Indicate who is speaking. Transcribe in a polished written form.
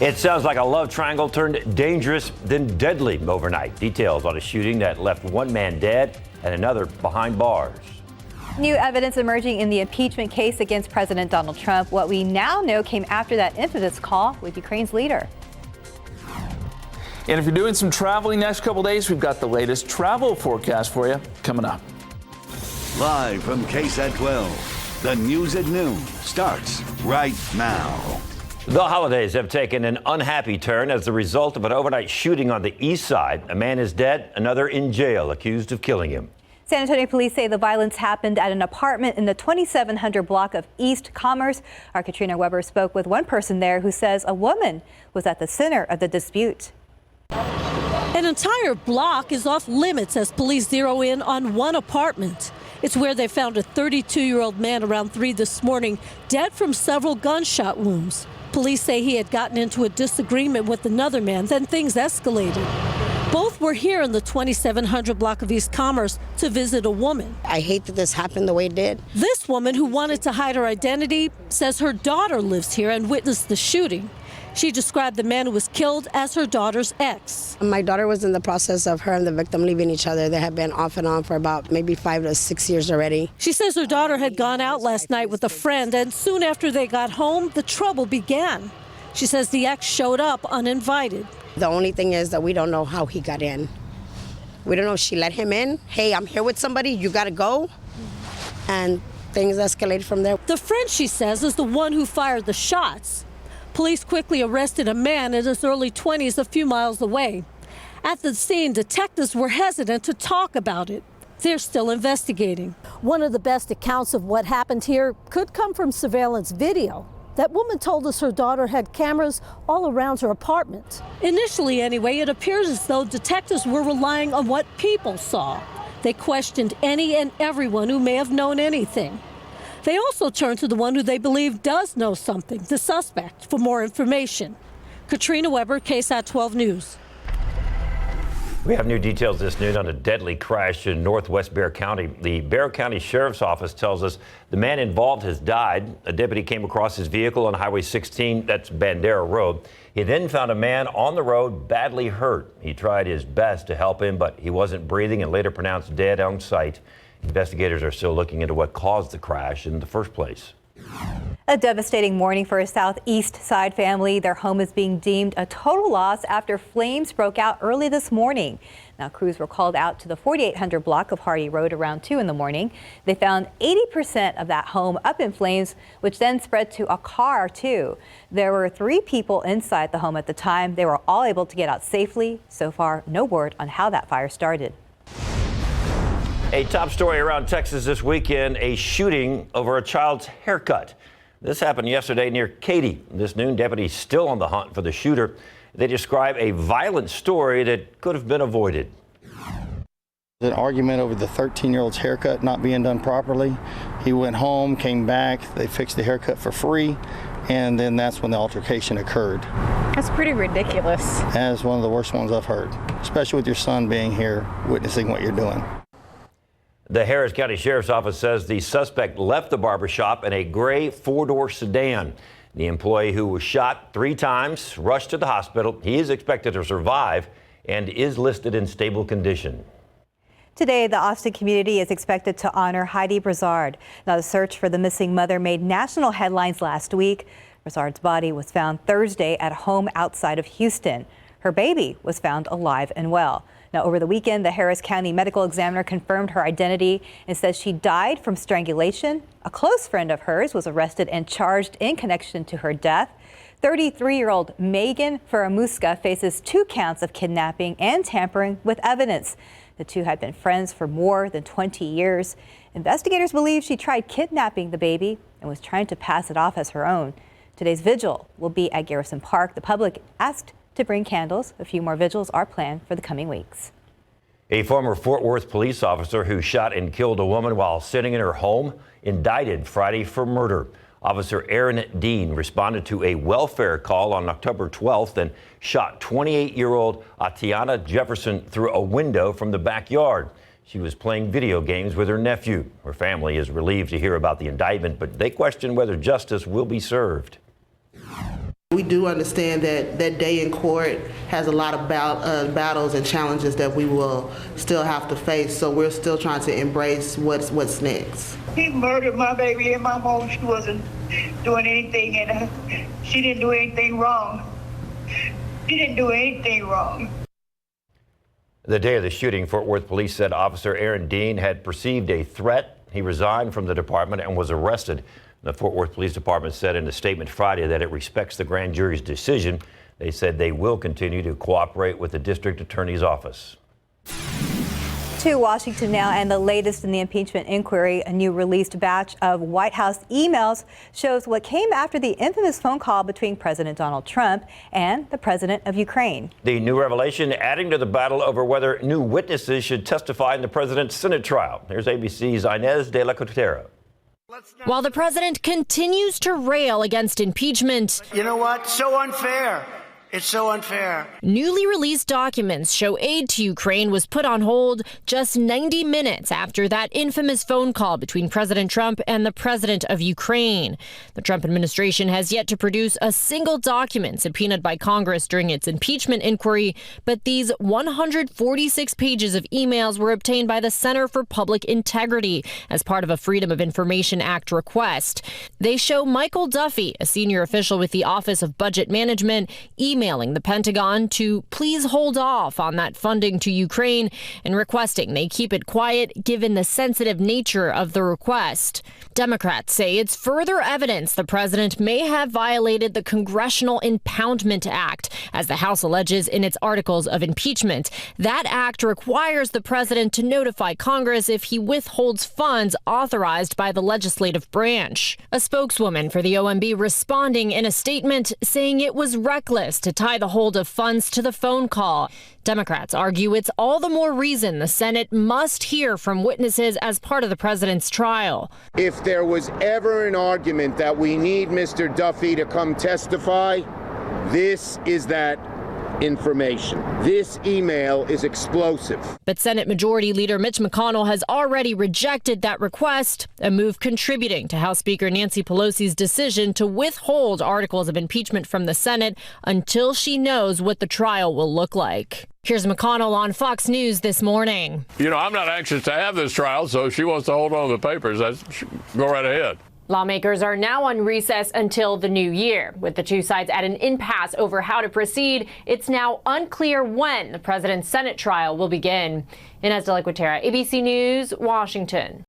Speaker 1: It sounds like a love triangle turned dangerous, then deadly overnight. Details on a shooting that left one man dead and another behind bars.
Speaker 2: New evidence emerging in the impeachment case against President Donald Trump. What we now know came after that infamous call with Ukraine's leader.
Speaker 3: And if you're doing some traveling next couple days, we've got the latest travel forecast for you coming up.
Speaker 4: Live from KSAT12, the news at noon starts right now.
Speaker 1: The holidays have taken an unhappy turn as a result of an overnight shooting on the east side. A man is dead, another in jail, accused of killing him.
Speaker 2: San Antonio police say the violence happened at an apartment in the 2700 block of East Commerce. Our Katrina Weber spoke with one person there who says a woman was at the center of the dispute.
Speaker 5: An entire block is off limits as police zero in on one apartment. It's where they found a 32-year-old man around 3 this morning, dead from several gunshot wounds. Police say he had gotten into a disagreement with another man, then things escalated. Both were here in the 2700 block of East Commerce to visit a woman.
Speaker 6: I hate that this happened the way it did.
Speaker 5: This woman, who wanted to hide her identity, says her daughter lives here and witnessed the shooting. She described the man who was killed as her daughter's ex.
Speaker 6: My daughter was in the process of her and the victim leaving each other. They had been off and on for about maybe 5 to 6 years already.
Speaker 5: She says her daughter had gone out last night with a friend, and soon after they got home, the trouble began. She says the ex showed up uninvited.
Speaker 6: The only thing is that we don't know how he got in. We don't know if she let him in. Hey, I'm here with somebody, you gotta go. And things escalated from there.
Speaker 5: The friend, she says, is the one who fired the shots. Police quickly arrested a man in his early 20s a few miles away. At the scene, detectives were hesitant to talk about it. They're still investigating. One of the best accounts of what happened here could come from surveillance video. That woman told us her daughter had cameras all around her apartment. Initially, anyway, it appears as though detectives were relying on what people saw. They questioned any and everyone who may have known anything. They also turned to the one who they believe does know something, the suspect, for more information. Katrina Weber, KSAT 12 News.
Speaker 1: We have new details this noon on a deadly crash in northwest Bexar County. The Bexar County Sheriff's Office tells us the man involved has died. A deputy came across his vehicle on Highway 16, that's Bandera Road. He then found a man on the road badly hurt. He tried his best to help him, but he wasn't breathing and later pronounced dead on site. Investigators are still looking into what caused the crash in the first place.
Speaker 2: A devastating morning for a Southeast Side family. Their home is being deemed a total loss after flames broke out early this morning. Now, crews were called out to the 4800 block of Hardy Road around 2 in the morning. They found 80% of that home up in flames, which then spread to a car, too. There were 3 people inside the home at the time. They were all able to get out safely. So far, no word on how that fire started.
Speaker 1: A top story around Texas this weekend, a shooting over a child's haircut. This happened yesterday near Katy. This noon, deputies still on the hunt for the shooter. They describe a violent story that could have been avoided.
Speaker 7: An argument over the 13-year-old's haircut not being done properly. He went home, came back, they fixed the haircut for free, and then that's when the altercation occurred.
Speaker 8: That's pretty ridiculous.
Speaker 7: That is one of the worst ones I've heard, especially with your son being here witnessing what you're doing.
Speaker 1: The Harris County Sheriff's Office says the suspect left the barbershop in a gray 4-door sedan. The employee, who was shot 3 times, rushed to the hospital. He is expected to survive and is listed in stable condition.
Speaker 2: Today, the Austin community is expected to honor Heidi Brazard. Now, the search for the missing mother made national headlines last week. Brazard's body was found Thursday at a home outside of Houston. Her baby was found alive and well. Now, over the weekend, the Harris County medical examiner confirmed her identity and says she died from strangulation. A close friend of hers was arrested and charged in connection to her death. 33-year-old Megan Faramuska faces 2 counts of kidnapping and tampering with evidence. The 2 had been friends for more than 20 years. Investigators believe she tried kidnapping the baby and was trying to pass it off as her own. Today's vigil will be at Garrison Park. The public asked to bring candles. A few more vigils are planned for the coming weeks.
Speaker 1: A former Fort Worth police officer who shot and killed a woman while sitting in her home indicted Friday for murder. Officer Aaron Dean responded to a welfare call on October 12th and shot 28-year-old Atiana Jefferson through a window from the backyard. She was playing video games with her nephew. Her family is relieved to hear about the indictment, but they question whether justice will be served.
Speaker 9: We do understand that that day in court has a lot of battles and challenges that we will still have to face, so we're still trying to embrace what's next.
Speaker 10: He murdered my baby and my mom. She wasn't doing anything, and she didn't do anything wrong. She didn't do anything wrong.
Speaker 1: The day of the shooting, Fort Worth police said Officer Aaron Dean had perceived a threat. He resigned from the department and was arrested. The Fort Worth Police Department said in a statement Friday that it respects the grand jury's decision. They said they will continue to cooperate with the district attorney's office.
Speaker 2: To Washington now, and the latest in the impeachment inquiry. A new released batch of White House emails shows what came after the infamous phone call between President Donald Trump and the president of Ukraine.
Speaker 1: The new revelation adding to the battle over whether new witnesses should testify in the president's Senate trial. Here's ABC's Inez de la Cotera.
Speaker 11: While the president continues to rail against impeachment.
Speaker 12: You know what? So unfair. It's so unfair.
Speaker 11: Newly released documents show aid to Ukraine was put on hold just 90 minutes after that infamous phone call between President Trump and the president of Ukraine. The Trump administration has yet to produce a single document subpoenaed by Congress during its impeachment inquiry, but these 146 pages of emails were obtained by the Center for Public Integrity as part of a Freedom of Information Act request. They show Michael Duffy, a senior official with the Office of Budget Management, emailing the Pentagon to please hold off on that funding to Ukraine and requesting they keep it quiet given the sensitive nature of the request. Democrats say it's further evidence the president may have violated the Congressional Impoundment Act, as the House alleges in its articles of impeachment. That act requires the president to notify Congress if he withholds funds authorized by the legislative branch. A spokeswoman for the OMB responding in a statement saying it was reckless to tie the hold of funds to the phone call. Democrats argue it's all the more reason the Senate must hear from witnesses as part of the president's trial.
Speaker 13: If there was ever an argument that we need Mr. Duffy to come testify, this is that information. This email is explosive.
Speaker 11: But Senate Majority Leader Mitch McConnell has already rejected that request, a move contributing to House Speaker Nancy Pelosi's decision to withhold articles of impeachment from the Senate until she knows what the trial will look like. Here's McConnell on Fox News this morning.
Speaker 14: You know, I'm not anxious to have this trial, so if she wants to hold on to the papers, go right ahead.
Speaker 15: Lawmakers are now on recess until the new year. With the two sides at an impasse over how to proceed, it's now unclear when the president's Senate trial will begin. Inez de la Cotera, ABC News, Washington.